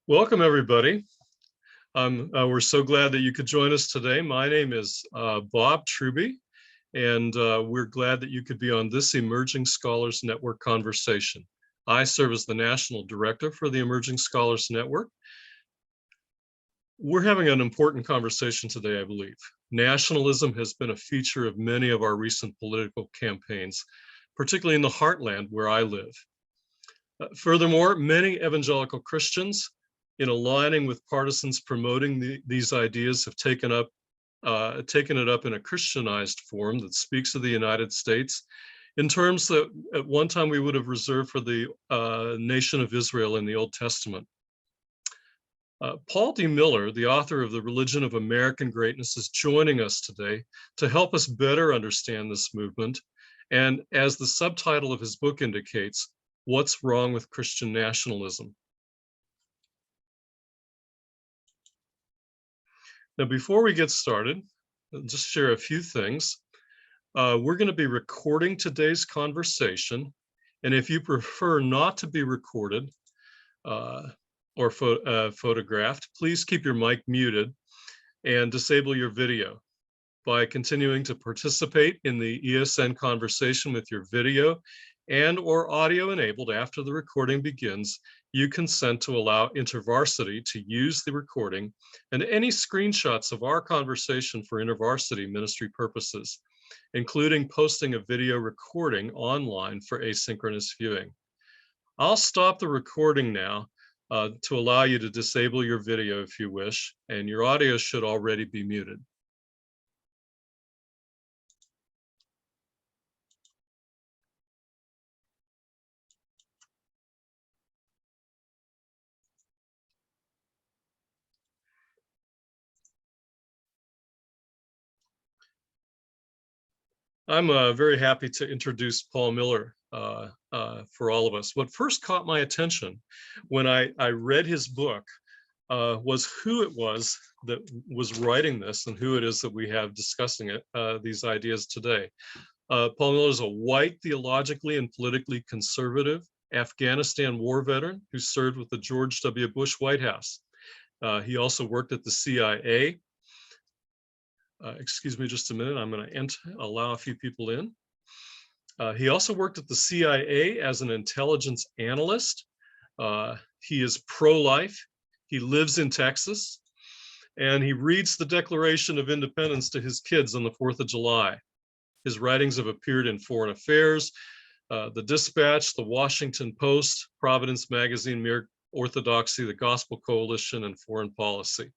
Welcome, everybody. We're so glad that you could join us today. My name is Bob Truby, and we're glad that you could be on this Emerging Scholars Network conversation. I serve as the National Director for the Emerging Scholars Network. We're having an important conversation today, I believe. Nationalism has been a feature of many of our recent political campaigns, particularly in the heartland where I live. Furthermore, many evangelical Christians, in aligning with partisans promoting these ideas, have taken it up in a Christianized form that speaks of the United States in terms that at one time we would have reserved for the nation of Israel in the Old Testament. Paul D. Miller, the author of The Religion of American Greatness, is joining us today to help us better understand this movement. And as the subtitle of his book indicates, What's Wrong with Christian Nationalism? Now, before we get started, I'll just share a few things. We're going to be recording today's conversation. And if you prefer not to be recorded or photographed, please keep your mic muted and disable your video. By continuing to participate in the ESN conversation with your video and or audio enabled after the recording begins, you consent to allow InterVarsity to use the recording and any screenshots of our conversation for InterVarsity ministry purposes, including posting a video recording online for asynchronous viewing. I'll stop the recording now to allow you to disable your video if you wish, and your audio should already be muted. I'm very happy to introduce Paul Miller for all of us. What first caught my attention when I read his book was who it was that was writing this and who it is that we have discussing it, these ideas today. Paul Miller is a white, theologically and politically conservative Afghanistan war veteran who served with the George W. Bush White House. He also worked at the CIA. Excuse me just a minute, I'm going to allow a few people in. He also worked at the CIA as an intelligence analyst. He is pro-life. He lives in Texas, and he reads the Declaration of Independence to his kids on the 4th of July. His writings have appeared in Foreign Affairs, The Dispatch, The Washington Post, Providence Magazine, Mere Orthodoxy, The Gospel Coalition, and Foreign Policy.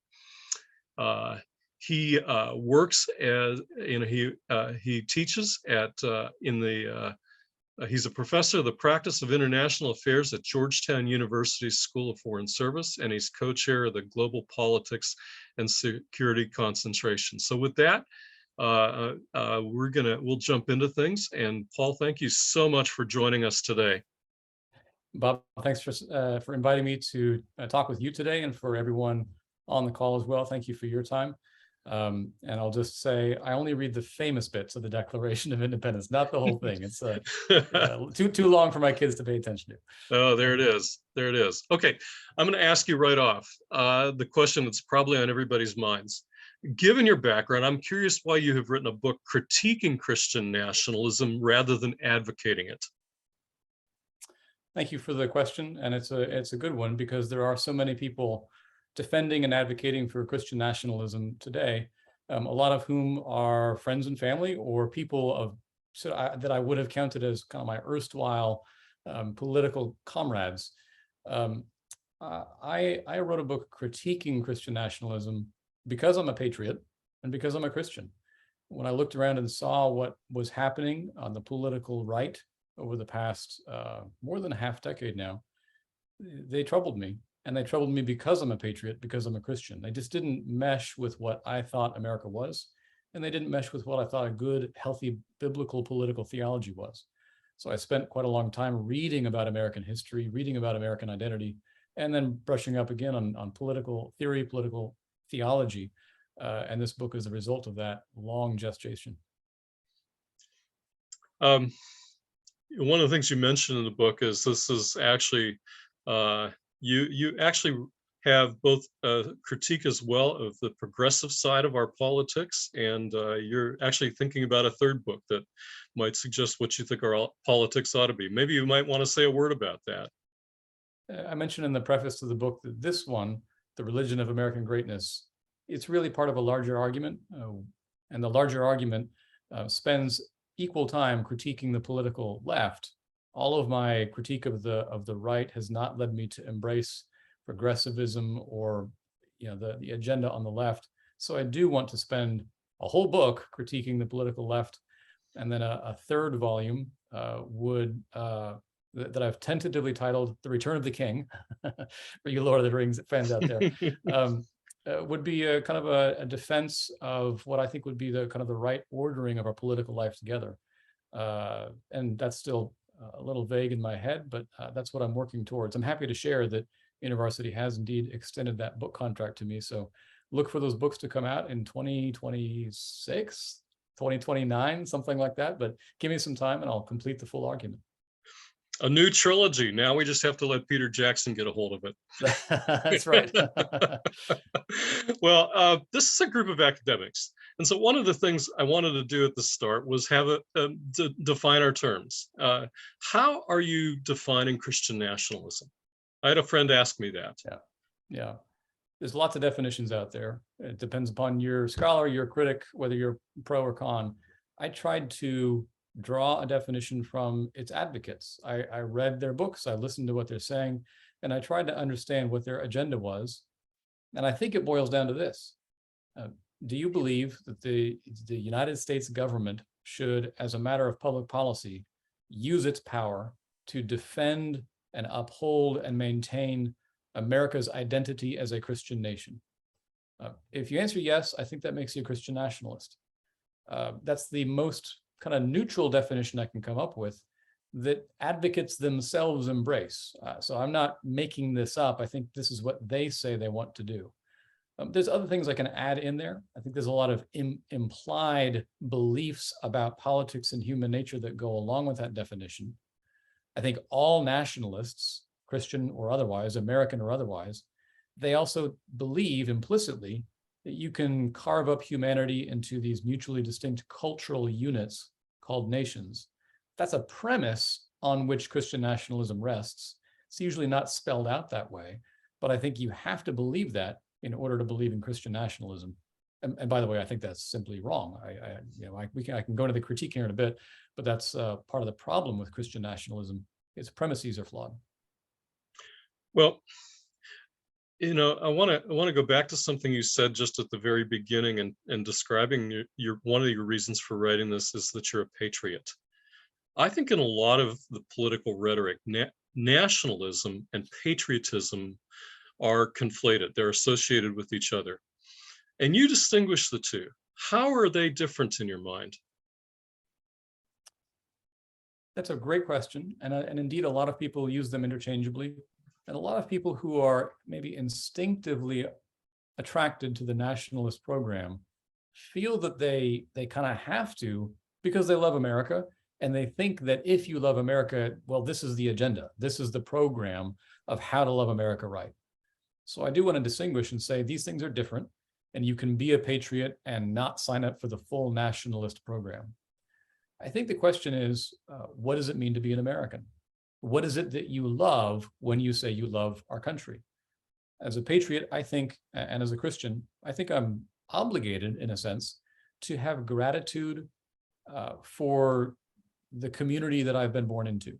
He works as, he teaches at, he's a professor of the practice of international affairs at Georgetown University's School of Foreign Service, and he's co-chair of the Global Politics and Security Concentration. So with that, we'll jump into things. And Paul, thank you so much for joining us today. Bob, thanks for inviting me to talk with you today, and for everyone on the call as well. Thank you for your time. And I'll just say, I only read the famous bits of the Declaration of Independence, not the whole thing. It's too long for my kids to pay attention to. Oh, there it is. There it is. Okay, I'm going to ask you right off the question that's probably on everybody's minds. Given your background, I'm curious why you have written a book critiquing Christian nationalism rather than advocating it. Thank you for the question, and it's a good one, because there are so many people defending and advocating for Christian nationalism today, a lot of whom are friends and family or people that I would have counted as kind of my erstwhile political comrades. I wrote a book critiquing Christian nationalism because I'm a patriot and because I'm a Christian. When I looked around and saw what was happening on the political right over the past more than a half decade now, they troubled me. And they troubled me because I'm a patriot, because I'm a Christian. They just didn't mesh with what I thought America was, and they didn't mesh with what I thought a good, healthy, biblical political theology was. So I spent quite a long time reading about American history, reading about American identity, and then brushing up again on political theory, political theology. And this book is a result of that long gestation. One of the things you mentioned in the book is this is actually, you actually have both a critique as well of the progressive side of our politics, and you're actually thinking about a third book that might suggest what you think our politics ought to be. Maybe you might want to say a word about that. I mentioned in the preface to the book that this one, The Religion of American Greatness, it's really part of a larger argument. And the larger argument spends equal time critiquing the political left. All of my critique of the right has not led me to embrace progressivism or the agenda on the left. So I do want to spend a whole book critiquing the political left, and then a third volume that I've tentatively titled "The Return of the King" for you Lord of the Rings fans out there. Would be a kind of a defense of what I think would be the kind of the right ordering of our political life together. And that's still a little vague in my head, but that's what I'm working towards. I'm happy to share that university has indeed extended that book contract to me. So look for those books to come out in 2026, 2029, something like that. But give me some time and I'll complete the full argument. A new trilogy. Now we just have to let Peter Jackson get a hold of it. That's right. Well, this is a group of academics. And so one of the things I wanted to do at the start was have define our terms. How are you defining Christian nationalism? I had a friend ask me that. Yeah. There's lots of definitions out there. It depends upon your scholar, your critic, whether you're pro or con. I tried to draw a definition from its advocates. I read their books, I listened to what they're saying, and I tried to understand what their agenda was. And I think it boils down to this. Do you believe that the United States government should, as a matter of public policy, use its power to defend and uphold and maintain America's identity as a Christian nation? If you answer yes, I think that makes you a Christian nationalist. That's the most kind of neutral definition I can come up with that advocates themselves embrace. So I'm not making this up. I think this is what they say they want to do. There's other things I can add in there. I think there's a lot of implied beliefs about politics and human nature that go along with that definition. I think all nationalists, Christian or otherwise, American or otherwise, they also believe implicitly that you can carve up humanity into these mutually distinct cultural units called nations. That's a premise on which Christian nationalism rests. It's usually not spelled out that way, but I think you have to believe that in order to believe in Christian nationalism. And by the way, I think that's simply wrong. I can go into the critique here in a bit, but that's part of the problem with Christian nationalism. Its premises are flawed. Well, I want to go back to something you said just at the very beginning, and describing your one of your reasons for writing this is that you're a patriot. I think in a lot of the political rhetoric, nationalism and patriotism are conflated. They're associated with each other. And you distinguish the two. How are they different in your mind? That's a great question. And indeed, a lot of people use them interchangeably. And a lot of people who are maybe instinctively attracted to the nationalist program feel that they kind of have to because they love America. And they think that if you love America, well, this is the agenda. This is the program of how to love America right. So I do want to distinguish and say these things are different, and you can be a patriot and not sign up for the full nationalist program. I think the question is, what does it mean to be an American? What is it that you love when you say you love our country? As a patriot, I think, and as a Christian, I think I'm obligated, in a sense, to have gratitude for the community that I've been born into.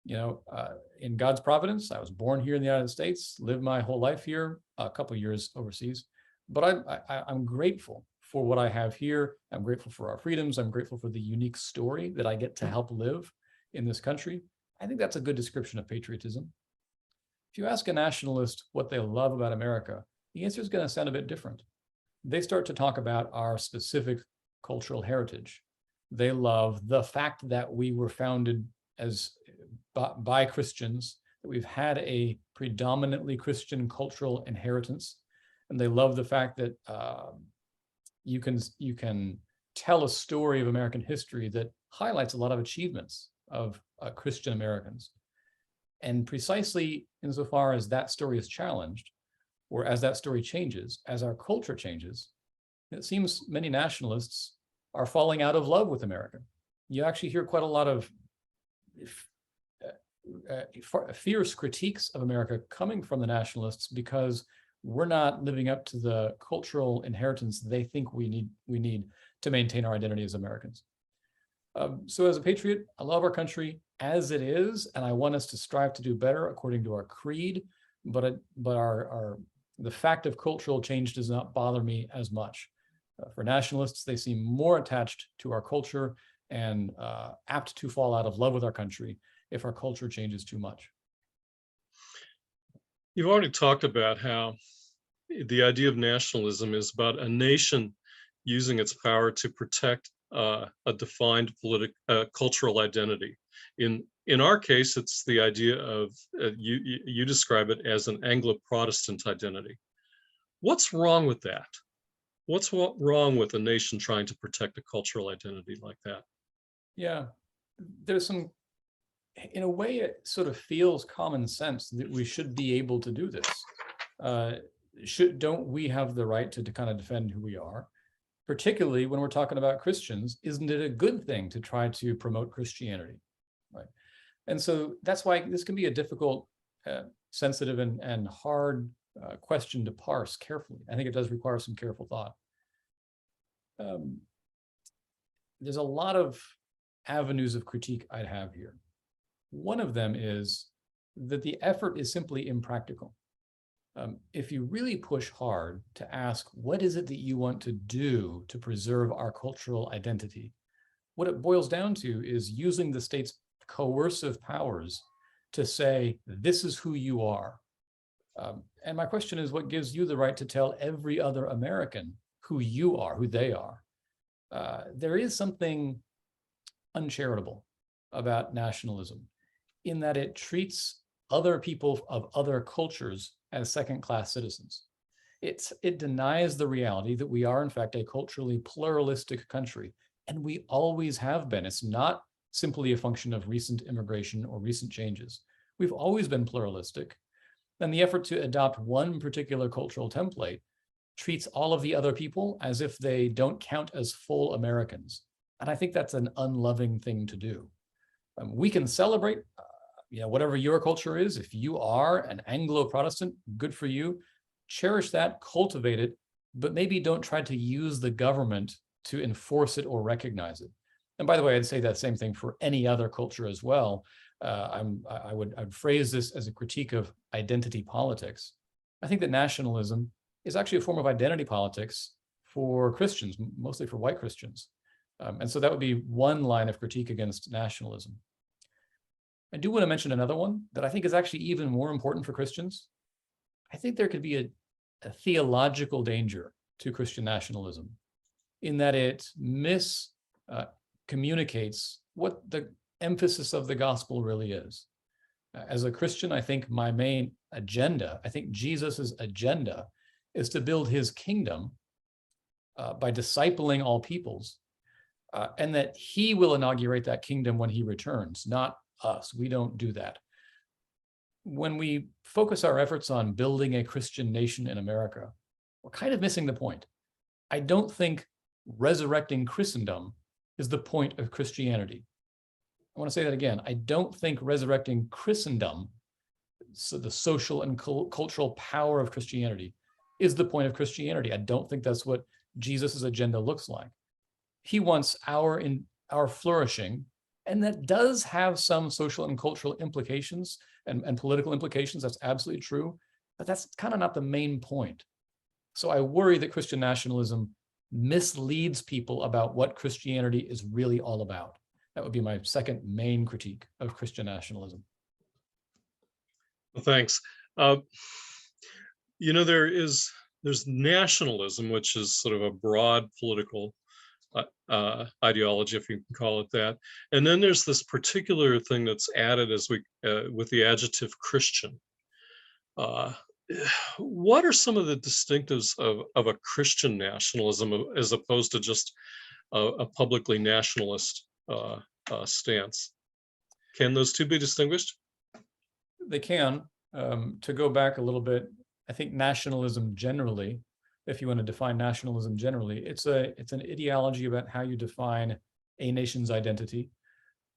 In God's providence, I was born here in the United States, lived my whole life here, a couple of years overseas, but I'm grateful for what I have here. I'm grateful for our freedoms. I'm grateful for the unique story that I get to help live in this country. I think that's a good description of patriotism. If you ask a nationalist what they love about America, the answer is going to sound a bit different. They start to talk about our specific cultural heritage. They love the fact that we were founded by Christians, that we've had a predominantly Christian cultural inheritance. And they love the fact that you can tell a story of American history that highlights a lot of achievements of Christian Americans. And precisely insofar as that story is challenged, or as that story changes, as our culture changes, it seems many nationalists are falling out of love with America. You actually hear quite a lot of fierce critiques of America coming from the nationalists because we're not living up to the cultural inheritance they think we need to maintain our identity as Americans. So as a patriot, I love our country as it is, and I want us to strive to do better according to our creed. But the fact of cultural change does not bother me as much. For nationalists, they seem more attached to our culture and apt to fall out of love with our country if our culture changes too much. You've already talked about how the idea of nationalism is about a nation using its power to protect a defined cultural identity. In our case, it's the idea of, you describe it as an Anglo-Protestant identity. What's wrong with that? What's wrong with a nation trying to protect a cultural identity like that? Yeah, there's some, in a way, it sort of feels common sense that we should be able to do this. Don't we have the right to kind of defend who we are? Particularly when we're talking about Christians, isn't it a good thing to try to promote Christianity, right? And so that's why this can be a difficult, sensitive, and hard question to parse carefully. I think it does require some careful thought. There's a lot of avenues of critique I'd have here. One of them is that the effort is simply impractical. If you really push hard to ask, what is it that you want to do to preserve our cultural identity? What it boils down to is using the state's coercive powers to say, this is who you are. And my question is, what gives you the right to tell every other American who you are, who they are? There is something uncharitable about nationalism in that it treats other people of other cultures as second-class citizens. It denies the reality that we are, in fact, a culturally pluralistic country, and we always have been. It's not simply a function of recent immigration or recent changes. We've always been pluralistic, and the effort to adopt one particular cultural template treats all of the other people as if they don't count as full Americans. And I think that's an unloving thing to do. We can celebrate whatever your culture is. If you are an Anglo-Protestant, good for you. Cherish that, cultivate it, but maybe don't try to use the government to enforce it or recognize it. And by the way, I'd say that same thing for any other culture as well. I'd phrase this as a critique of identity politics. I think that nationalism is actually a form of identity politics for Christians, mostly for white Christians. And so that would be one line of critique against nationalism. I do want to mention another one that I think is actually even more important for Christians. I think there could be a theological danger to Christian nationalism in that it miscommunicates what the emphasis of the gospel really is. As a Christian, I think my main agenda, I think Jesus's agenda is to build his kingdom by discipling all peoples, and that he will inaugurate that kingdom when he returns, not us. We don't do that. When we focus our efforts on building a Christian nation in America, we're kind of missing the point. I don't think resurrecting Christendom is the point of Christianity. I want to say that again. I don't think resurrecting Christendom, so the social and cultural power of Christianity, is the point of Christianity. I don't think that's what Jesus's agenda looks like. He wants our flourishing, and that does have some social and cultural implications and political implications. That's absolutely true, but that's kind of not the main point. So I worry that Christian nationalism misleads people about what Christianity is really all about. That would be my second main critique of Christian nationalism. Well, thanks. There's nationalism, which is sort of a broad political ideology, if you can call it that. And then there's this particular thing that's added as with the adjective Christian. What are some of the distinctives of a Christian nationalism as opposed to just a publicly nationalist stance? Can those two be distinguished? They can. To go back a little bit, I think nationalism generally, if you want to define nationalism generally, it's an ideology about how you define a nation's identity.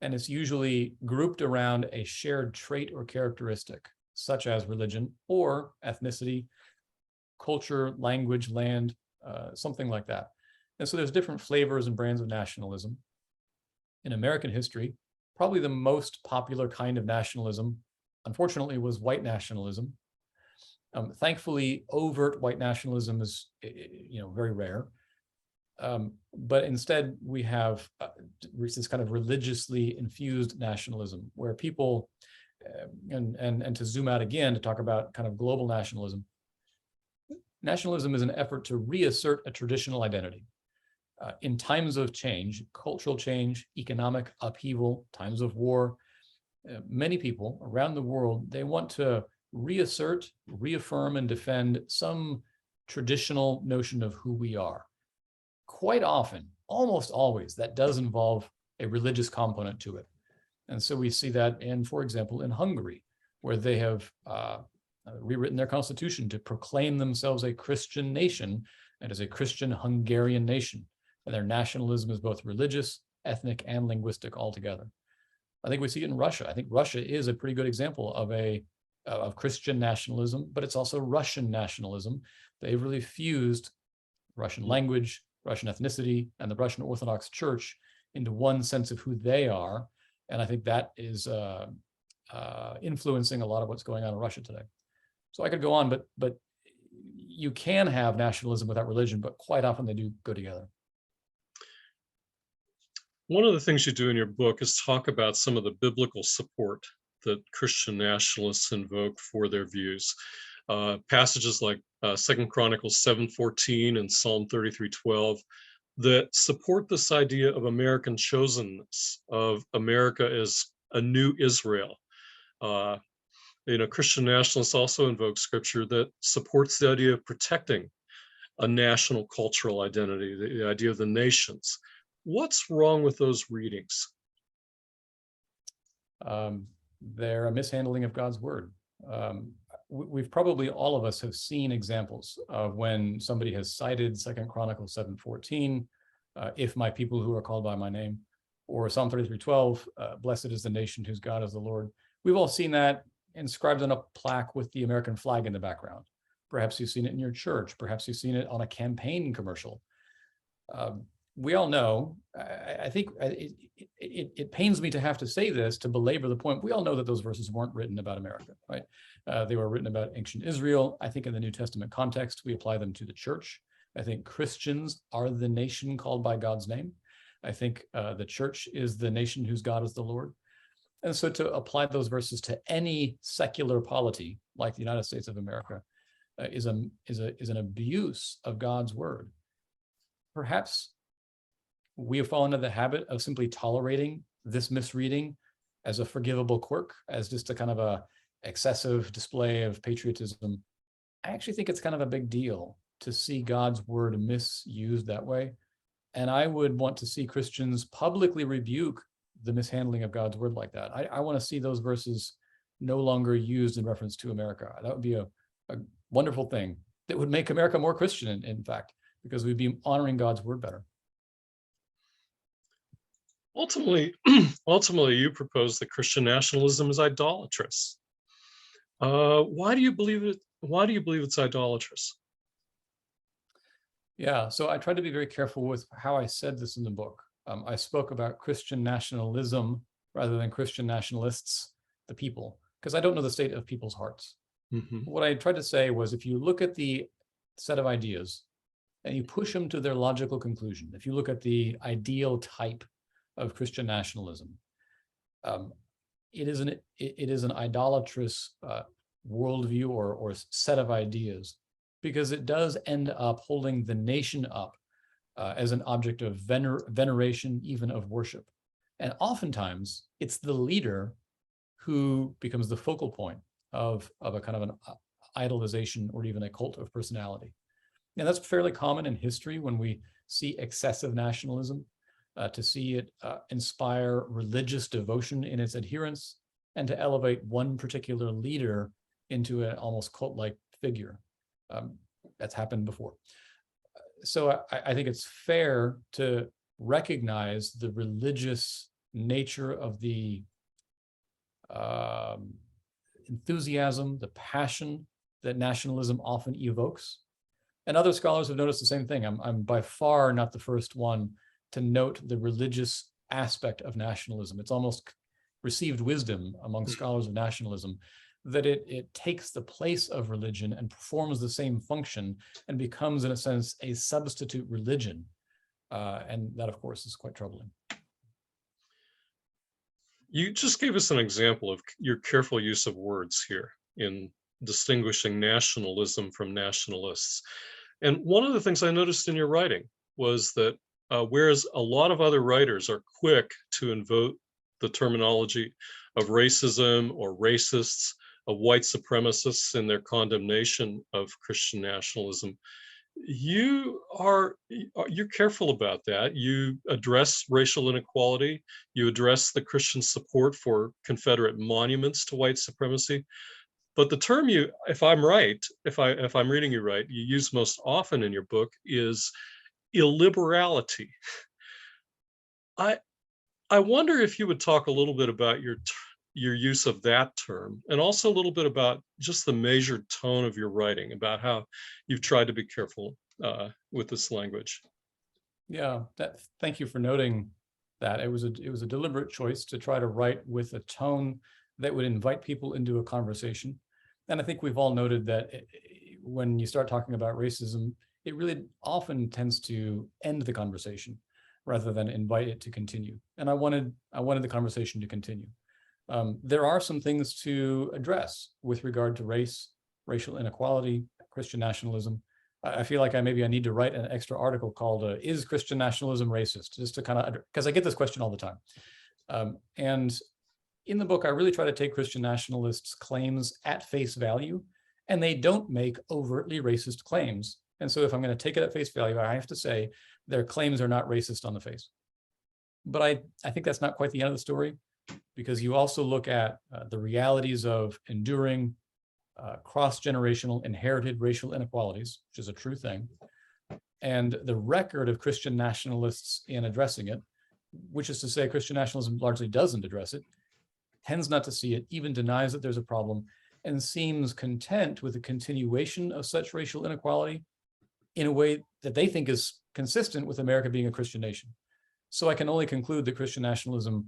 And it's usually grouped around a shared trait or characteristic, such as religion or ethnicity, culture, language, land, something like that. And so there's different flavors and brands of nationalism. In American history, probably the most popular kind of nationalism, unfortunately, was white nationalism. Thankfully, overt white nationalism is, very rare. But instead, we have this kind of religiously infused nationalism, where people, and to zoom out again to talk about kind of global nationalism. Nationalism is an effort to reassert a traditional identity. In times of change, cultural change, economic upheaval, times of war, many people around the world, they want to reassert, reaffirm, and defend some traditional notion of who we are. Quite often, almost always, that does involve a religious component to it. And so we see that in, for example, in Hungary, where they have rewritten their constitution to proclaim themselves a Christian nation and as a Christian Hungarian nation. And their nationalism is both religious, ethnic, and linguistic altogether. I think we see it in Russia. I think Russia is a pretty good example of Christian nationalism, but it's also Russian nationalism. They've really fused Russian language, Russian ethnicity, and the Russian Orthodox Church into one sense of who they are. And I think that is influencing a lot of what's going on in Russia today. So I could go on, but you can have nationalism without religion, but quite often they do go together. One of the things you do in your book is talk about some of the biblical support that Christian nationalists invoke for their views. Passages like 2 Chronicles 7:14 and Psalm 33:12 that support this idea of American chosenness, of America as a new Israel. Christian nationalists also invoke scripture that supports the idea of protecting a national cultural identity, the idea of the nations. What's wrong with those readings? They're a mishandling of God's word. We've probably, all of us have seen examples of when somebody has cited 2 Chronicles 7:14, if my people who are called by my name, or Psalm 33:12, blessed is the nation whose God is the Lord. We've all seen that inscribed on a plaque with the American flag in the background. Perhaps you've seen it in your church. Perhaps you've seen it on a campaign commercial. We all know, I think it pains me to have to say this, to belabor the point. We all know that those verses weren't written about America, right? They were written about ancient Israel. I think in the New Testament context, we apply them to the church. I think Christians are the nation called by God's name. I think the church is the nation whose God is the Lord. And so to apply those verses to any secular polity, like the United States of America, is an abuse of God's word. Perhaps we have fallen into the habit of simply tolerating this misreading as a forgivable quirk, as just a kind of a excessive display of patriotism. I actually think it's kind of a big deal to see God's word misused that way. And I would want to see Christians publicly rebuke the mishandling of God's word like that. I want to see those verses no longer used in reference to America. That would be a wonderful thing that would make America more Christian, in fact, because we'd be honoring God's word better. Ultimately, you propose that Christian nationalism is idolatrous. Why do you believe it? Why do you believe it's idolatrous? Yeah, so I tried to be very careful with how I said this in the book. I spoke about Christian nationalism rather than Christian nationalists, the people, because I don't know the state of people's hearts. Mm-hmm. What I tried to say was, if you look at the set of ideas and you push them to their logical conclusion, if you look at the ideal type of Christian nationalism, it is an idolatrous worldview or set of ideas, because it does end up holding the nation up as an object of veneration, even of worship. And oftentimes, it's the leader who becomes the focal point of a kind of an idolization or even a cult of personality. And that's fairly common in history when we see excessive nationalism, to see it inspire religious devotion in its adherents and to elevate one particular leader into an almost cult-like figure. That's happened before. So I think it's fair to recognize the religious nature of the enthusiasm, the passion that nationalism often evokes. And other scholars have noticed the same thing. I'm by far not the first one to note the religious aspect of nationalism. It's almost received wisdom among scholars of nationalism that it takes the place of religion and performs the same function and becomes, in a sense, a substitute religion. And that, of course, is quite troubling. You just gave us an example of your careful use of words here in distinguishing nationalism from nationalists. And one of the things I noticed in your writing was that whereas a lot of other writers are quick to invoke the terminology of racism or racists, of white supremacists in their condemnation of Christian nationalism, you're careful about that. You address racial inequality. You address the Christian support for Confederate monuments to white supremacy. But the term you, if I'm right, if I'm reading you right, you use most often in your book is illiberality. I wonder if you would talk a little bit about your use of that term, and also a little bit about just the measured tone of your writing, about how you've tried to be careful with this language. Yeah, thank you for noting that. It was a deliberate choice to try to write with a tone that would invite people into a conversation. And I think we've all noted that when you start talking about racism, it really often tends to end the conversation rather than invite it to continue. And I wanted the conversation to continue. There are some things to address with regard to race, racial inequality, Christian nationalism. I feel like maybe I need to write an extra article called "Is Christian Nationalism Racist?" just to kind of, because I get this question all the time. And in the book, I really try to take Christian nationalists' claims at face value, and they don't make overtly racist claims. And so if I'm going to take it at face value, I have to say their claims are not racist on the face. But I think that's not quite the end of the story, because you also look at the realities of enduring cross-generational inherited racial inequalities, which is a true thing, and the record of Christian nationalists in addressing it, which is to say Christian nationalism largely doesn't address it, tends not to see it, even denies that there's a problem, and seems content with the continuation of such racial inequality in a way that they think is consistent with America being a Christian nation. So I can only conclude that Christian nationalism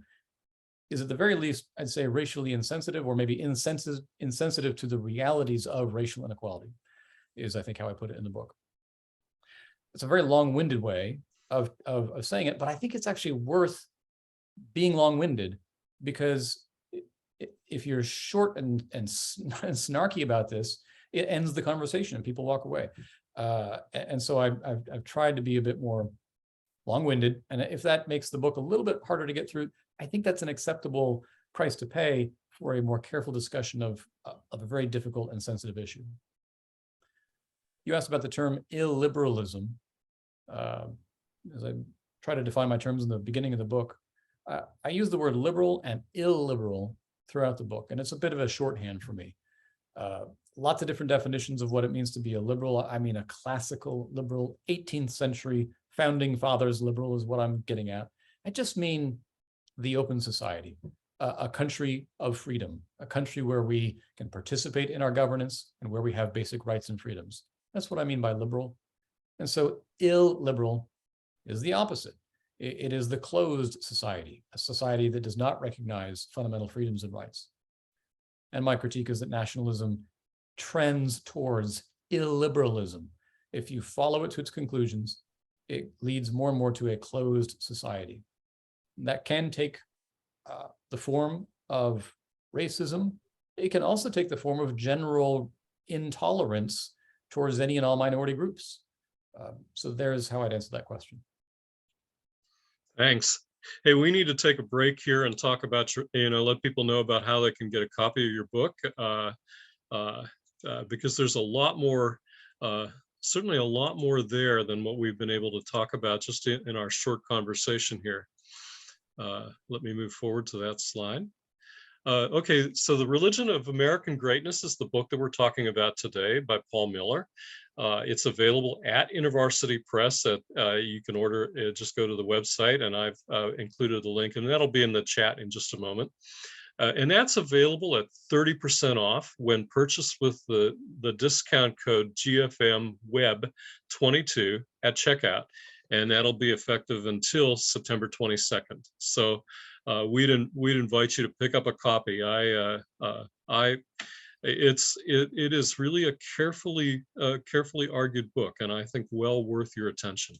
is, at the very least, I'd say, racially insensitive, or maybe insensitive to the realities of racial inequality, is, I think, how I put it in the book. It's a very long-winded way of saying it, but I think it's actually worth being long-winded, because if you're short and snarky about this, it ends the conversation and people walk away. And so I've tried to be a bit more long-winded, and if that makes the book a little bit harder to get through, I think that's an acceptable price to pay for a more careful discussion of a very difficult and sensitive issue. You asked about the term illiberalism. As I try to define my terms in the beginning of the book, I use the word liberal and illiberal throughout the book, and it's a bit of a shorthand for me. Lots of different definitions of what it means to be a liberal. I mean, a classical liberal, 18th century founding fathers liberal is what I'm getting at. I just mean the open society, a country of freedom, a country where we can participate in our governance and where we have basic rights and freedoms. That's what I mean by liberal. And so illiberal is the opposite. It is the closed society, a society that does not recognize fundamental freedoms and rights. And my critique is that nationalism trends towards illiberalism. If you follow it to its conclusions, it leads more and more to a closed society. That can take the form of racism. It can also take the form of general intolerance towards any and all minority groups. So there's how I'd answer that question. Thanks. Hey, we need to take a break here and talk about let people know about how they can get a copy of your book, because there's a lot more, certainly a lot more there than what we've been able to talk about just in our short conversation here. Let me move forward to that slide. Okay, so The Religion of American Greatness is the book that we're talking about today by Paul Miller. It's available at InterVarsity Press. You can order it, just go to the website, and I've included a link, and that'll be in the chat in just a moment. And that's available at 30% off when purchased with the discount code GFMWeb22 at checkout. And that'll be effective until September 22nd. So we'd invite you to pick up a copy. It is really a carefully argued book, and I think well worth your attention.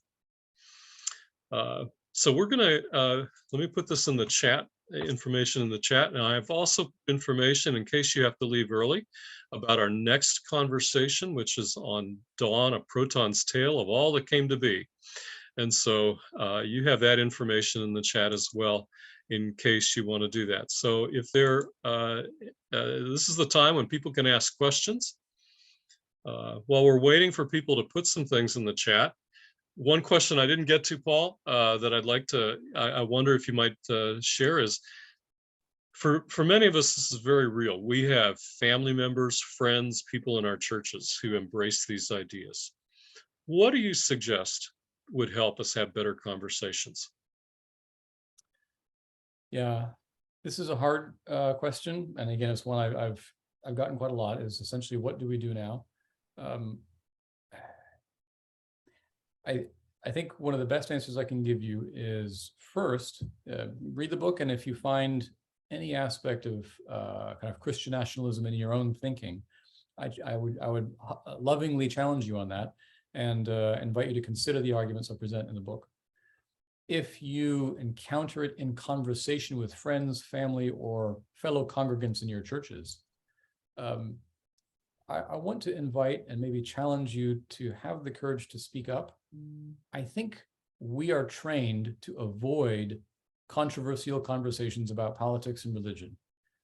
So we're gonna let me put this in the chat, information in the chat. Now I have also information in case you have to leave early about our next conversation, which is on Dawn, a Proton's Tale of All That Came to Be. And so you have that information in the chat as well, in case you want to do that. So if this is the time when people can ask questions. While we're waiting for people to put some things in the chat, one question I didn't get to, Paul, that I'd like to, I wonder if you might share is, for many of us, this is very real. We have family members, friends, people in our churches who embrace these ideas. What do you suggest would help us have better conversations? Yeah, this is a hard question, and again, it's one I've gotten quite a lot. Is essentially, what do we do now? I think one of the best answers I can give you is, first, read the book, and if you find any aspect of kind of Christian nationalism in your own thinking, I would lovingly challenge you on that, and invite you to consider the arguments I present in the book. If you encounter it in conversation with friends, family, or fellow congregants in your churches, I want to invite and maybe challenge you to have the courage to speak up. I think we are trained to avoid controversial conversations about politics and religion.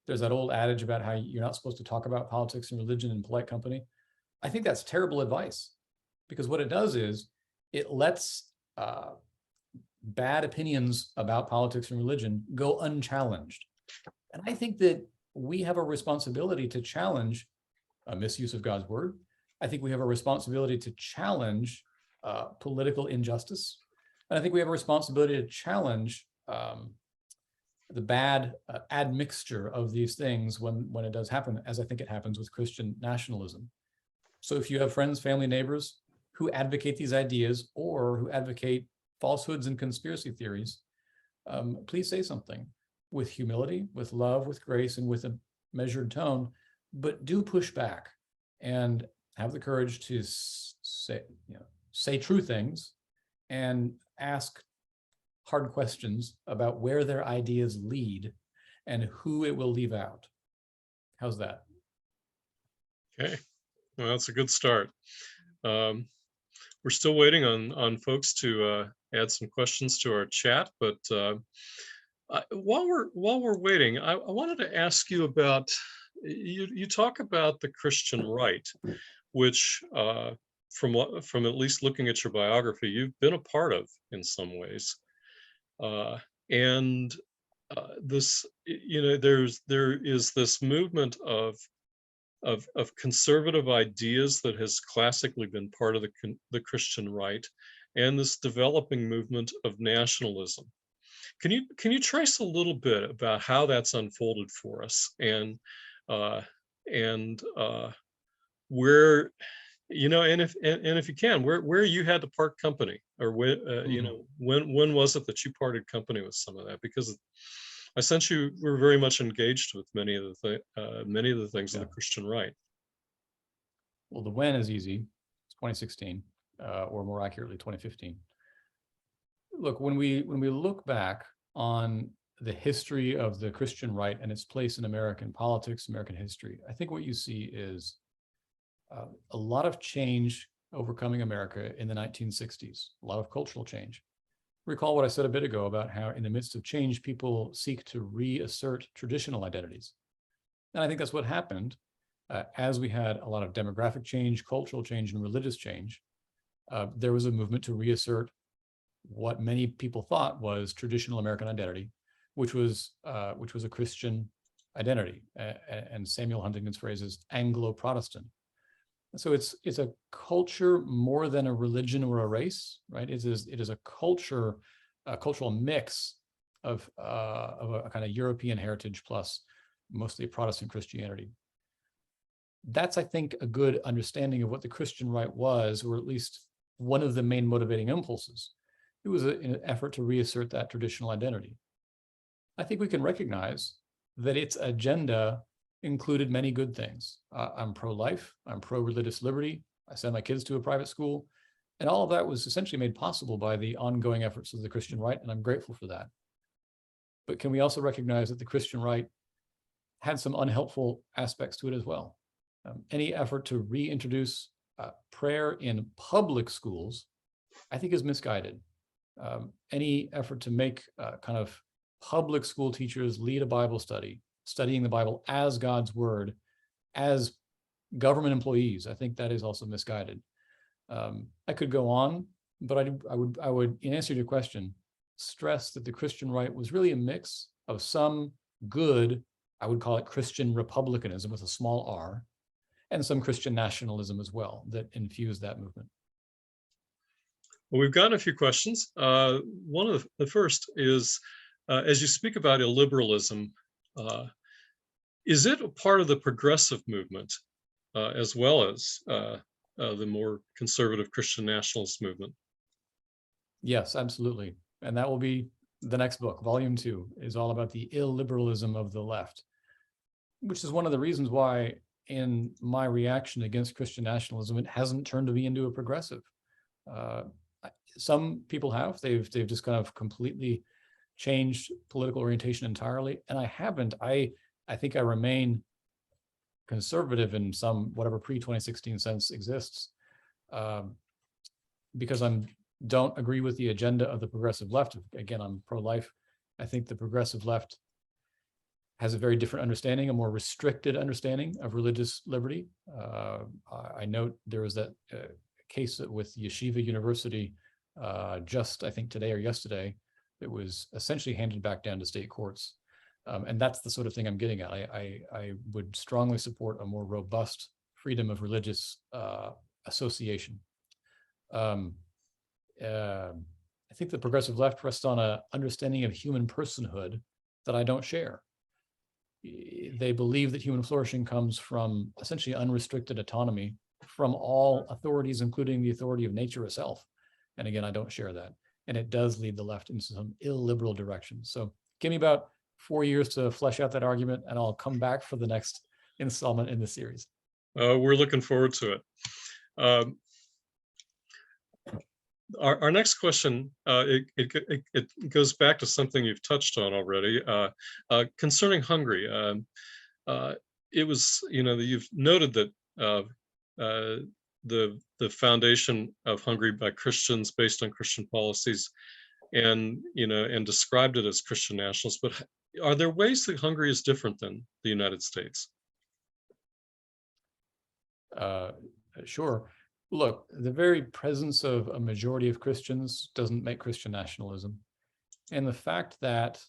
There's that old adage about how you're not supposed to talk about politics and religion in polite company. I think that's terrible advice, because what it does is it lets bad opinions about politics and religion go unchallenged. And I think that we have a responsibility to challenge a misuse of God's word. I think we have a responsibility to challenge political injustice. And I think we have a responsibility to challenge the bad admixture of these things when it does happen, as I think it happens with Christian nationalism. So if you have friends, family, neighbors who advocate these ideas, or who advocate falsehoods and conspiracy theories, please say something with humility, with love, with grace, and with a measured tone, but do push back and have the courage to say true things and ask hard questions about where their ideas lead and who it will leave out. How's that? Okay, well, that's a good start. We're still waiting on folks to add some questions to our chat, but while we're waiting, I wanted to ask you about, you talk about the Christian right, which from at least looking at your biography, you've been a part of in some ways, and this, there is this movement of conservative ideas that has classically been part of the Christian right, and this developing movement of nationalism. Can you trace a little bit about how that's unfolded for us, and where, and if you can, where you had to part company, or when was it that you parted company with some of that? Because I sense you were very much engaged with many of the things of the Christian right. Well, the when is easy. It's 2016, or more accurately, 2015. Look, when we look back on the history of the Christian right and its place in American politics, American history, I think what you see is a lot of change overcoming America in the 1960s, a lot of cultural change. Recall what I said a bit ago about how in the midst of change, people seek to reassert traditional identities. And I think that's what happened as we had a lot of demographic change, cultural change, and religious change. There was a movement to reassert what many people thought was traditional American identity, which was a Christian identity. And Samuel Huntington's phrase is Anglo-Protestant. So it's a culture more than a religion or a race, right? It is a culture, a cultural mix of a kind of European heritage plus mostly Protestant Christianity. That's, I think, a good understanding of what the Christian right was, or at least one of the main motivating impulses. It was an effort to reassert that traditional identity. I think we can recognize that its agenda included many good things. I'm pro-life, I'm pro-religious liberty, I send my kids to a private school, and all of that was essentially made possible by the ongoing efforts of the Christian right, and I'm grateful for that. But can we also recognize that the Christian right had some unhelpful aspects to it as well? Any effort to reintroduce prayer in public schools, I think, is misguided. Any effort to make kind of public school teachers lead a Bible study, studying the Bible as God's word, as government employees, I think that is also misguided. I could go on, but I would, in answer to your question, stress that the Christian right was really a mix of some good, I would call it Christian republicanism with a small r, and some Christian nationalism as well that infused that movement. Well, we've gotten a few questions. One of the first is, as you speak about illiberalism, is it a part of the progressive movement as well as the more conservative Christian nationalist movement? Yes, absolutely. And that will be the next book. Volume 2 is all about the illiberalism of the left, which is one of the reasons why in my reaction against Christian nationalism, it hasn't turned me into a progressive. Some people have. They've just kind of completely changed political orientation entirely, and I haven't. I think I remain conservative in some whatever pre-2016 sense exists, because I don't agree with the agenda of the progressive left. Again, I'm pro-life. I think the progressive left has a very different understanding, a more restricted understanding of religious liberty. I note there was that case with Yeshiva University just, I think, today or yesterday, that was essentially handed back down to state courts. And that's the sort of thing I'm getting at. I would strongly support a more robust freedom of religious association. I think the progressive left rests on an understanding of human personhood that I don't share. They believe that human flourishing comes from essentially unrestricted autonomy from all authorities, including the authority of nature itself. And again, I don't share that. And it does lead the left into some illiberal directions. So give me about 4 years to flesh out that argument, and I'll come back for the next installment in the series. We're looking forward to it. Our next question, it goes back to something you've touched on already, concerning Hungary. It was, you've noted that the foundation of Hungary by Christians based on Christian policies, and described it as Christian nationalists. But are there ways that Hungary is different than the United States? Sure. Look, the very presence of a majority of Christians doesn't make Christian nationalism. And the fact that,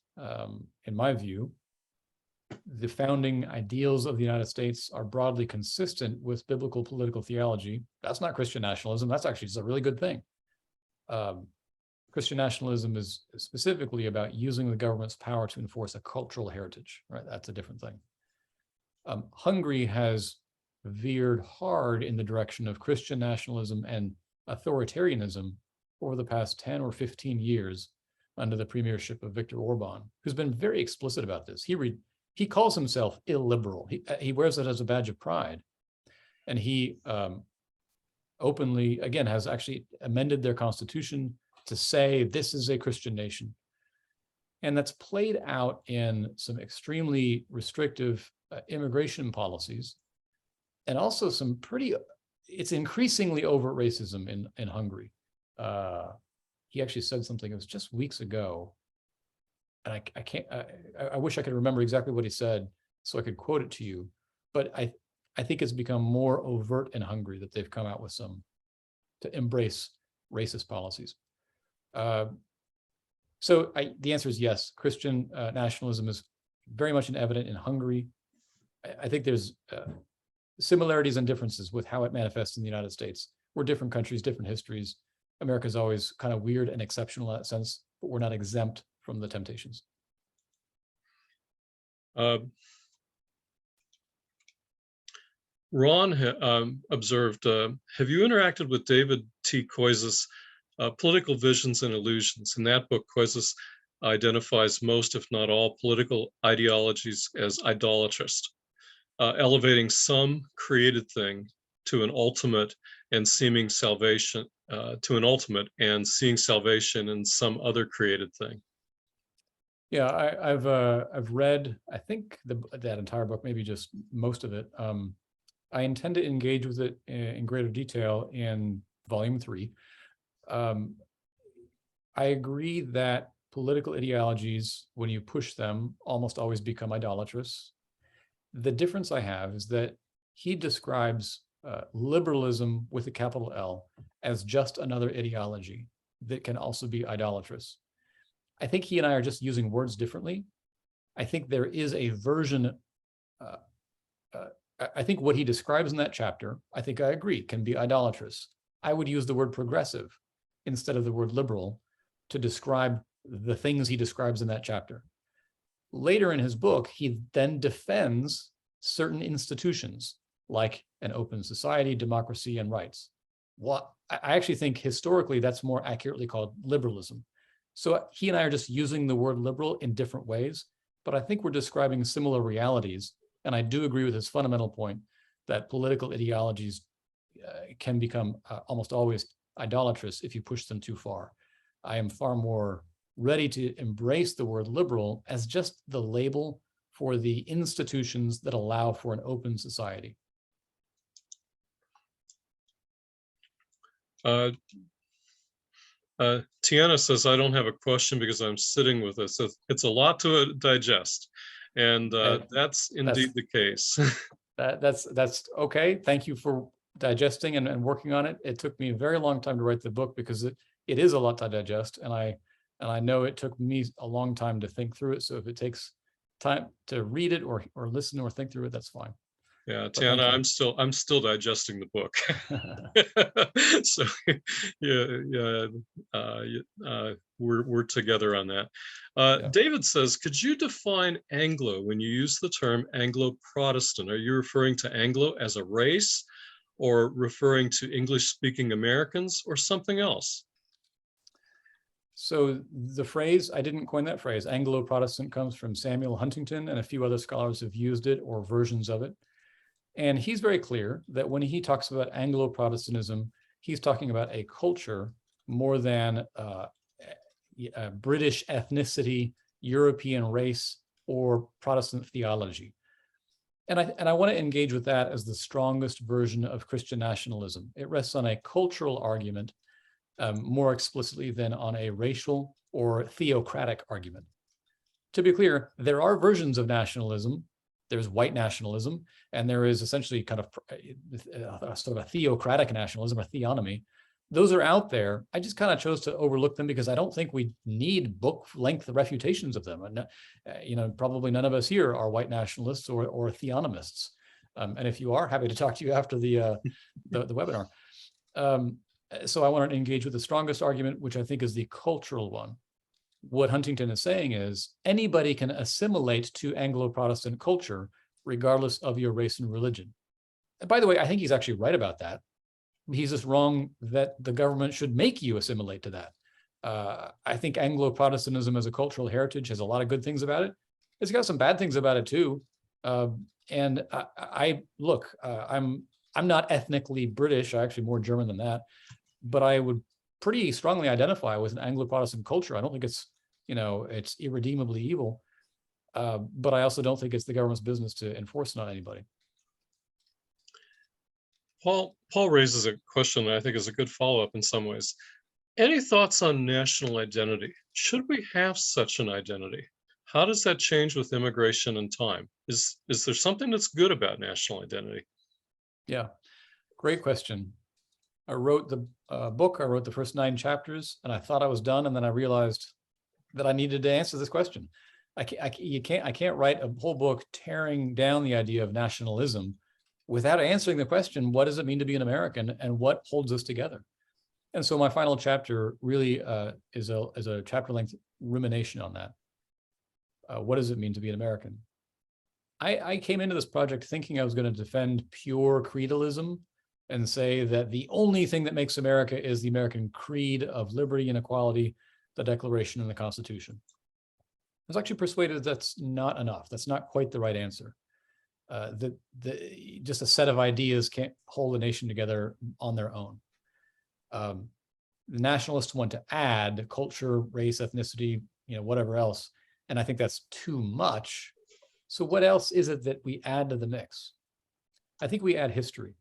in my view, the founding ideals of the United States are broadly consistent with biblical political theology, that's not Christian nationalism. That's actually just a really good thing. Christian nationalism is specifically about using the government's power to enforce a cultural heritage, right? That's a different thing. Hungary has veered hard in the direction of Christian nationalism and authoritarianism over the past 10 or 15 years under the premiership of Viktor Orban, who's been very explicit about this. He calls himself illiberal. He wears it as a badge of pride. And he openly, again, has actually amended their constitution to say this is a Christian nation. And that's played out in some extremely restrictive immigration policies, and also some it's increasingly overt racism in Hungary. He actually said something, it was just weeks ago, and I wish I could remember exactly what he said so I could quote it to you, but I think it's become more overt in Hungary that they've come out with to embrace racist policies. So the answer is yes, Christian nationalism is very much evident in Hungary. I think there's similarities and differences with how it manifests in the United States. We're different countries, different histories. America's always kind of weird and exceptional in that sense, but we're not exempt from the temptations. Ron observed, have you interacted with David T. Koiz's Political Visions and Illusions? In that book, Koizis identifies most, if not all, political ideologies as idolatrous, elevating some created thing to an ultimate and seeming salvation, seeing salvation in some other created thing. Yeah, I've read, I think that entire book, maybe just most of it. I intend to engage with it in greater detail in volume 3. I agree that political ideologies, when you push them, almost always become idolatrous. The difference I have is that he describes liberalism with a capital L as just another ideology that can also be idolatrous. I think he and I are just using words differently. I think there is a version, I think what he describes in that chapter, I think I agree, can be idolatrous. I would use the word progressive instead of the word liberal to describe the things he describes in that chapter. Later in his book, he then defends certain institutions like an open society, democracy, and rights. Well, I actually think historically that's more accurately called liberalism. So he and I are just using the word liberal in different ways, but I think we're describing similar realities. And I do agree with his fundamental point that political ideologies can become almost always idolatrous if you push them too far. I am far more ready to embrace the word liberal as just the label for the institutions that allow for an open society. Tiana says, I don't have a question because I'm sitting with this. It's a lot to digest. And that's indeed the case. That's okay. Thank you for digesting and working on it. It took me a very long time to write the book because it is a lot to digest. And I know it took me a long time to think through it. So if it takes time to read it or listen or think through it, that's fine. Yeah, Tiana, I'm still digesting the book. So we're together on that. David says, could you define Anglo when you use the term Anglo-Protestant? Are you referring to Anglo as a race, or referring to English-speaking Americans, or something else? So the phrase, I didn't coin that phrase, Anglo-Protestant, comes from Samuel Huntington, and a few other scholars have used it or versions of it. And he's very clear that when he talks about Anglo-Protestantism, he's talking about a culture more than British ethnicity, European race, or Protestant theology. And I want to engage with that as the strongest version of Christian nationalism. It rests on a cultural argument more explicitly than on a racial or theocratic argument. To be clear, there are versions of nationalism. There's white nationalism, and there is essentially kind of sort of a theocratic nationalism or theonomy. Those are out there. I just kind of chose to overlook them because I don't think we need book-length refutations of them. And probably none of us here are white nationalists or theonomists. And if you are, happy to talk to you after the webinar. So I want to engage with the strongest argument, which I think is the cultural one. What Huntington is saying is anybody can assimilate to Anglo-Protestant culture regardless of your race and religion. And by the way, I think he's actually right about that. He's just wrong that the government should make you assimilate to that. I think Anglo-Protestantism as a cultural heritage has a lot of good things about it. It's got some bad things about it too. And I'm not ethnically British. I'm actually more German than that. But I would pretty strongly identify with an Anglo-Protestant culture. I don't think it's irredeemably evil, but I also don't think it's the government's business to enforce it on anybody. Paul raises a question that I think is a good follow-up in some ways. Any thoughts on national identity? Should we have such an identity? How does that change with immigration and time? Is there something that's good about national identity? Yeah, great question. I wrote the book, I wrote the first 9 chapters, and I thought I was done, and then I realized that I needed to answer this question. I can't write a whole book tearing down the idea of nationalism without answering the question, what does it mean to be an American and what holds us together? And so my final chapter really is a chapter-length rumination on that. What does it mean to be an American? I came into this project thinking I was going to defend pure creedalism and say that the only thing that makes America is the American creed of liberty and equality, the Declaration and the Constitution. I was actually persuaded that's not enough. That's not quite the right answer. Just a set of ideas can't hold a nation together on their own. The nationalists want to add culture, race, ethnicity, whatever else. And I think that's too much. So what else is it that we add to the mix? I think we add history.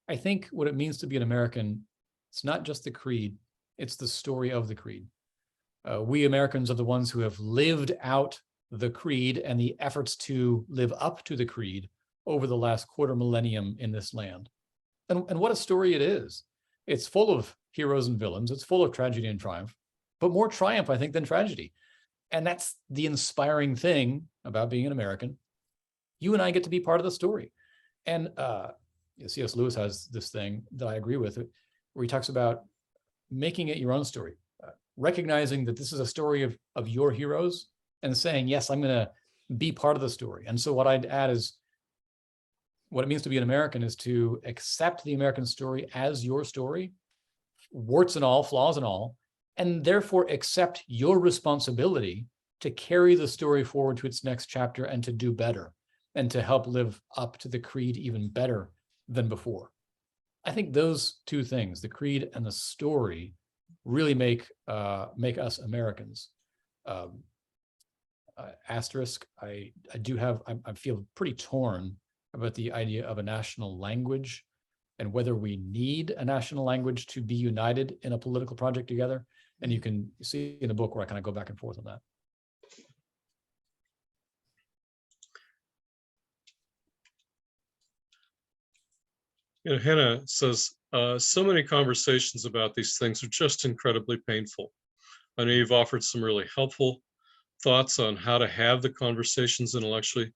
I think what it means to be an American, it's not just the creed, it's the story of the creed. We Americans are the ones who have lived out the creed and the efforts to live up to the creed over the last quarter millennium in this land. And what a story it is. It's full of heroes and villains. It's full of tragedy and triumph, but more triumph, I think, than tragedy. And that's the inspiring thing about being an American. You and I get to be part of the story. And C.S. Lewis has this thing that I agree with, where he talks about making it your own story, recognizing that this is a story of your heroes and saying, yes, I'm going to be part of the story. And so what I'd add is, what it means to be an American is to accept the American story as your story, warts and all, flaws and all, and therefore accept your responsibility to carry the story forward to its next chapter and to do better and to help live up to the creed even better than before. I think those two things, the creed and the story, really make us Americans. Asterisk, I feel pretty torn about the idea of a national language and whether we need a national language to be united in a political project together. And you can see in the book where I kind of go back and forth on that. Hannah says, so many conversations about these things are just incredibly painful. I know you've offered some really helpful thoughts on how to have the conversations intellectually.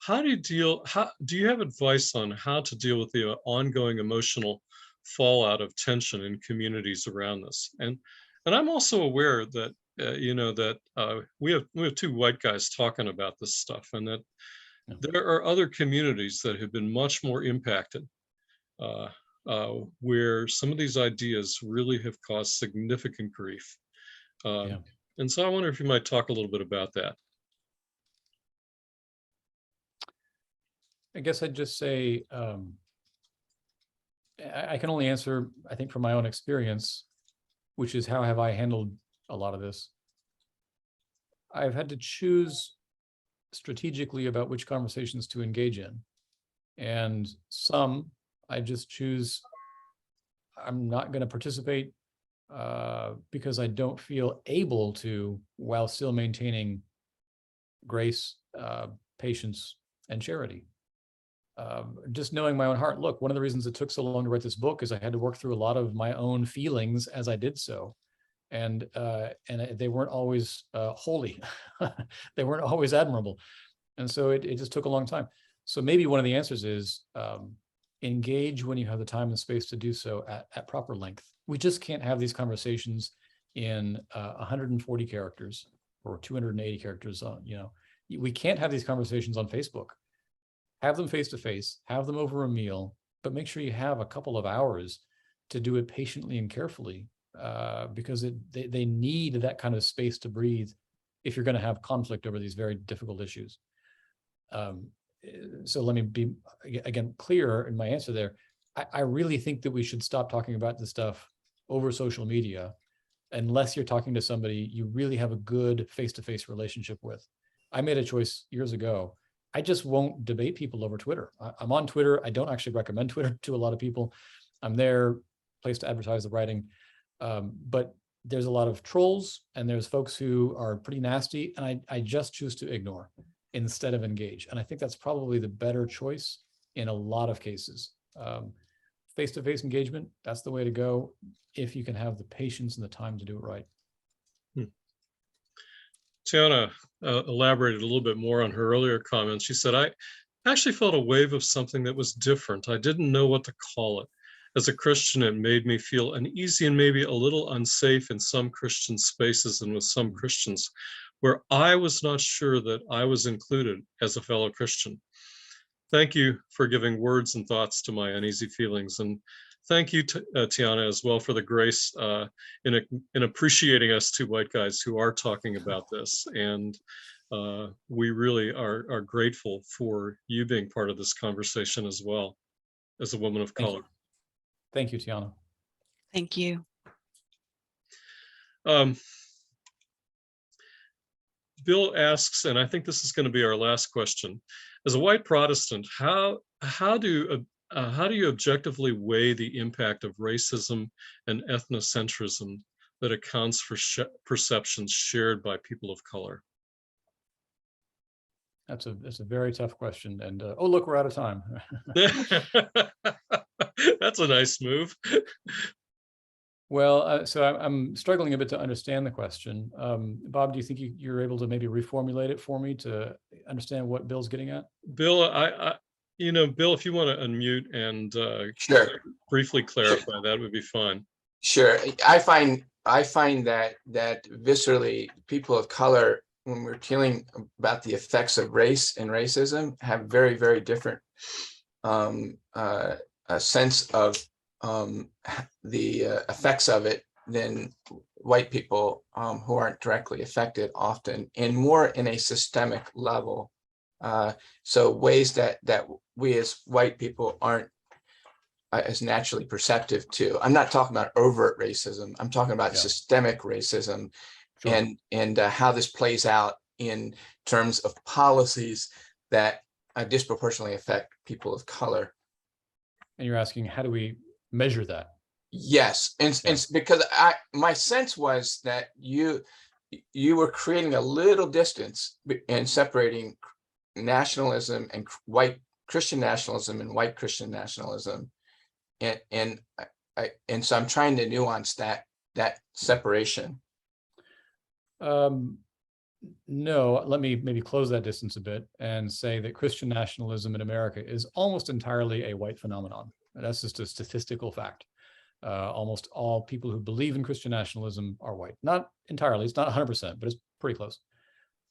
Do you have advice on how to deal with the ongoing emotional fallout of tension in communities around this? And I'm also aware that we have two white guys talking about this stuff, and that there are other communities that have been much more impacted, where some of these ideas really have caused significant grief. And so I wonder if you might talk a little bit about that. I guess I'd just say, I can only answer, I think, from my own experience, which is how have I handled a lot of this. I've had to choose strategically about which conversations to engage in. And some I just choose, I'm not going to participate because I don't feel able to, while still maintaining grace, patience, and charity. Just knowing my own heart. Look, one of the reasons it took so long to write this book is I had to work through a lot of my own feelings as I did so. And they weren't always holy. They weren't always admirable. And so it just took a long time. So maybe one of the answers is engage when you have the time and space to do so at proper length. We just can't have these conversations in 140 characters or 280 characters. We can't have these conversations on Facebook. Have them face to face, have them over a meal, but make sure you have a couple of hours to do it patiently and carefully, because they need that kind of space to breathe if you're going to have conflict over these very difficult issues. So let me be, again, clear in my answer there. I really think that we should stop talking about this stuff over social media unless you're talking to somebody you really have a good face-to-face relationship with. I made a choice years ago. I just won't debate people over Twitter. I'm on Twitter. I don't actually recommend Twitter to a lot of people. I'm there, place to advertise the writing. But there's a lot of trolls and there's folks who are pretty nasty, and I just choose to ignore instead of engage. And I think that's probably the better choice in a lot of cases. Face-to-face engagement, that's the way to go if you can have the patience and the time to do it right. Tiana elaborated a little bit more on her earlier comments. She said, I actually felt a wave of something that was different. I didn't know what to call it. As a Christian, it made me feel uneasy and maybe a little unsafe in some Christian spaces and with some Christians, where I was not sure that I was included as a fellow Christian. Thank you for giving words and thoughts to my uneasy feelings. And thank you, Tiana, as well, for the grace in appreciating us two white guys who are talking about this. And we really are grateful for you being part of this conversation as well, as a woman of color. Thank you, Tiana. Thank you. Bill asks, and I think this is going to be our last question: as a white Protestant, how do you objectively weigh the impact of racism and ethnocentrism that accounts for perceptions shared by people of color? That's a very tough question. And oh, look, we're out of time. That's a nice move. Well, so I'm struggling a bit to understand the question. Bob, do you think you're able to maybe reformulate it for me to understand what Bill's getting at? Bill, Bill, if you want to unmute and Sure. briefly clarify, that would be fine. Sure. I find that viscerally, people of color, when we're dealing about the effects of race and racism, have very, very different a sense of the effects of it than white people who aren't directly affected often, and more in a systemic level. So ways that we as white people aren't as naturally perceptive to. I'm not talking about overt racism. I'm talking about systemic racism. Sure. and how this plays out in terms of policies that disproportionately affect people of color. And you're asking, how do we measure that? Yes, and because my sense was that you were creating a little distance and separating nationalism and white Christian nationalism and white Christian nationalism, and so I'm trying to nuance that separation. No, let me maybe close that distance a bit and say that Christian nationalism in America is almost entirely a white phenomenon. That's just a statistical fact. Almost all people who believe in Christian nationalism are white. Not entirely, it's not 100%, but it's pretty close.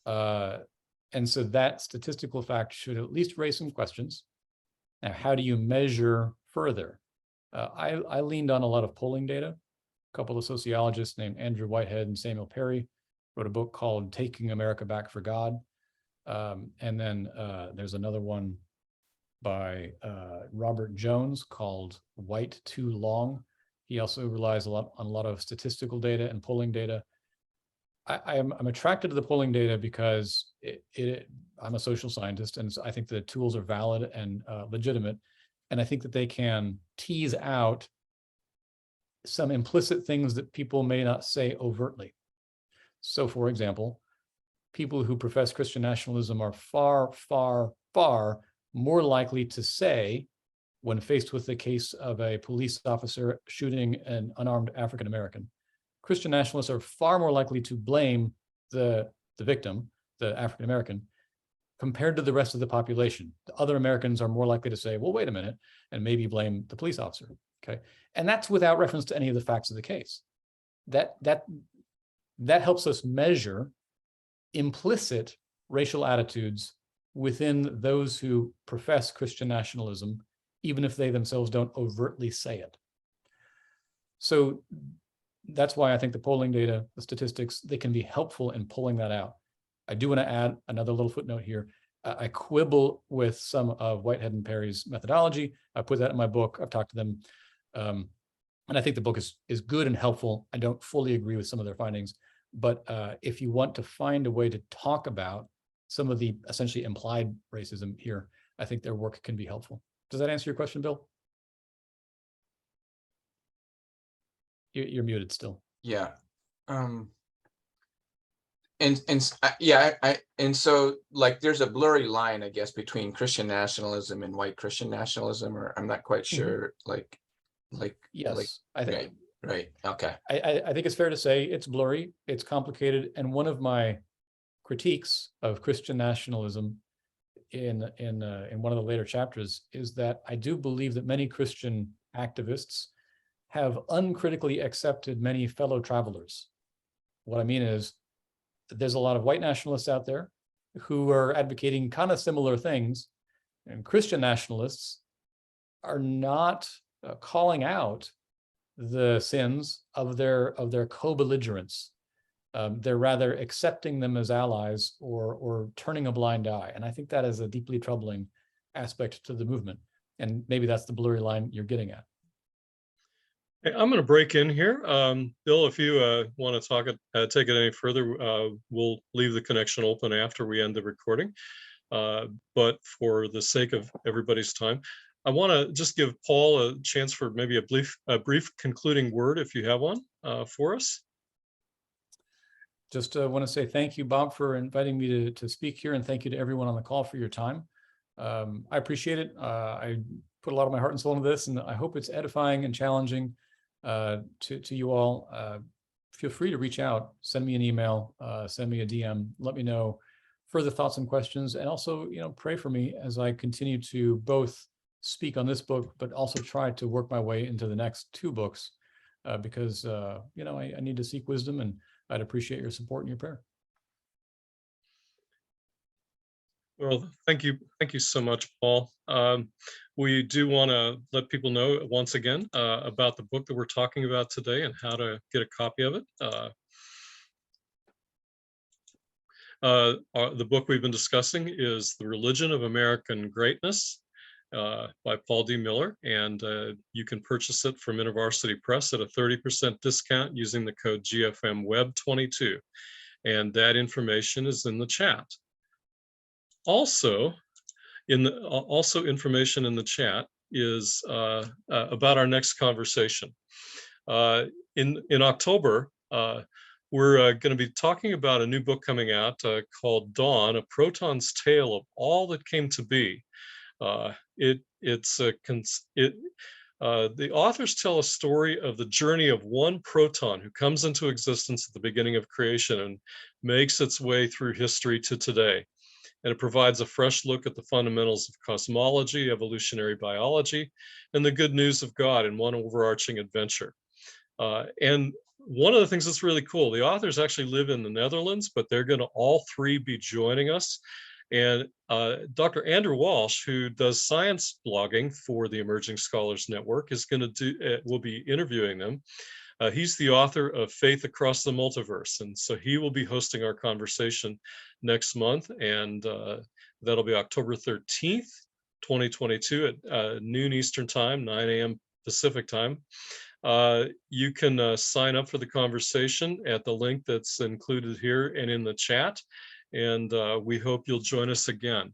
And so that statistical fact should at least raise some questions. Now, how do you measure further? I leaned on a lot of polling data. A couple of sociologists named Andrew Whitehead and Samuel Perry wrote a book called Taking America Back for God. And then there's another one by Robert Jones called White Too Long. He also relies on a lot of statistical data and polling data. I'm attracted to the polling data because I'm a social scientist, and so I think the tools are valid and legitimate. And I think that they can tease out some implicit things that people may not say overtly. So, for example, people who profess Christian nationalism are far, far, far more likely to say, when faced with the case of a police officer shooting an unarmed African American, Christian nationalists are far more likely to blame the victim, the African American, compared to the rest of the population. The other Americans are more likely to say, well, wait a minute, and maybe blame the police officer. Okay, and that's without reference to any of the facts of the case. That helps us measure implicit racial attitudes within those who profess Christian nationalism, even if they themselves don't overtly say it. So that's why I think the polling data, the statistics, they can be helpful in pulling that out. I do want to add another little footnote here. I quibble with some of Whitehead and Perry's methodology. I put that in my book. I've talked to them. And I think the book is good and helpful. I don't fully agree with some of their findings, but if you want to find a way to talk about some of the essentially implied racism here, I think their work can be helpful. Does that answer your question, Bill? You're muted still. Yeah. And so like there's a blurry line, I guess, between Christian nationalism and white Christian nationalism, or I'm not quite sure. Yes, I think right. Okay. I think it's fair to say it's blurry, it's complicated, and one of my critiques of Christian nationalism in one of the later chapters is that I do believe that many Christian activists have uncritically accepted many fellow travelers. What I mean is that there's a lot of white nationalists out there who are advocating kind of similar things, and Christian nationalists are not calling out the sins of their co-belligerents. They're rather accepting them as allies or turning a blind eye. And I think that is a deeply troubling aspect to the movement. And maybe that's the blurry line you're getting at. Hey, I'm going to break in here. Bill, if you want to take it any further, we'll leave the connection open after we end the recording. But for the sake of everybody's time, I want to just give Paul a chance for maybe a brief concluding word, if you have one, for us. Just want to say thank you, Bob, for inviting me to speak here, and thank you to everyone on the call for your time. I appreciate it. I put a lot of my heart and soul into this, and I hope it's edifying and challenging to you all. Feel free to reach out, send me an email, send me a DM, let me know further thoughts and questions, and also, pray for me as I continue to both speak on this book, but also try to work my way into the next 2 books, because I need to seek wisdom, and I'd appreciate your support and your prayer. Well, thank you so much, Paul. We do want to let people know once again about the book that we're talking about today and how to get a copy of it. The book we've been discussing is The Religion of American Greatness by Paul D. Miller, and you can purchase it from InterVarsity Press at a 30% discount using the code GFMWeb22, and that information is in the chat. Also, information in the chat is about our next conversation. In October, we're going to be talking about a new book coming out called Dawn, A Proton's Tale of All That Came to Be. The authors tell a story of the journey of one proton who comes into existence at the beginning of creation and makes its way through history to today. And it provides a fresh look at the fundamentals of cosmology, evolutionary biology, and the good news of God in one overarching adventure. And one of the things that's really cool, the authors actually live in the Netherlands, but they're going to all 3 be joining us. And Dr. Andrew Walsh, who does science blogging for the Emerging Scholars Network, will be interviewing them. He's the author of Faith Across the Multiverse, and so he will be hosting our conversation next month, and that'll be October 13th, 2022 at noon Eastern Time, 9 a.m. Pacific Time. You can sign up for the conversation at the link that's included here and in the chat, and we hope you'll join us again.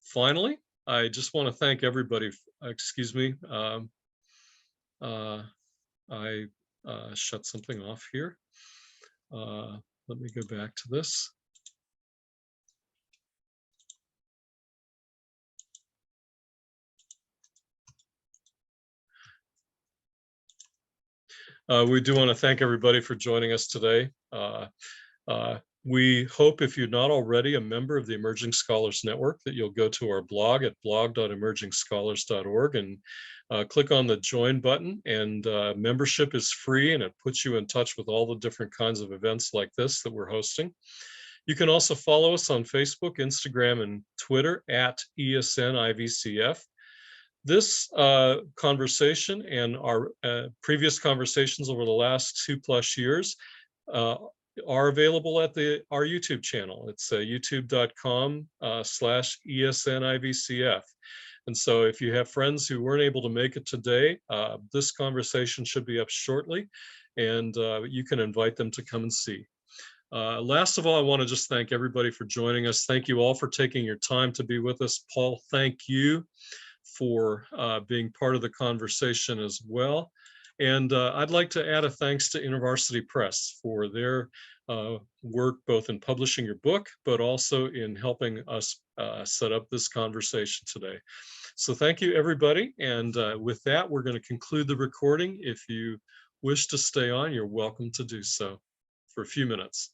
Finally, I just want to thank everybody. Excuse me. I shut something off here. Let me go back to this. We do want to thank everybody for joining us today. We hope, if you're not already a member of the Emerging Scholars Network, that you'll go to our blog at blog.emergingscholars.org and click on the join button, and membership is free, and it puts you in touch with all the different kinds of events like this that we're hosting. You can also follow us on Facebook, Instagram, and Twitter at ESN IVCF. This conversation and our previous conversations over the last 2+ years are available at our YouTube channel. It's youtube.com/ESNIVCF. And so if you have friends who weren't able to make it today, this conversation should be up shortly, and you can invite them to come and see. Last of all, I want to just thank everybody for joining us. Thank you all for taking your time to be with us. Paul, thank you for being part of the conversation as well. And I'd like to add a thanks to InterVarsity Press for their work, both in publishing your book, but also in helping us set up this conversation today. So thank you, everybody. And with that, we're going to conclude the recording. If you wish to stay on, you're welcome to do so for a few minutes.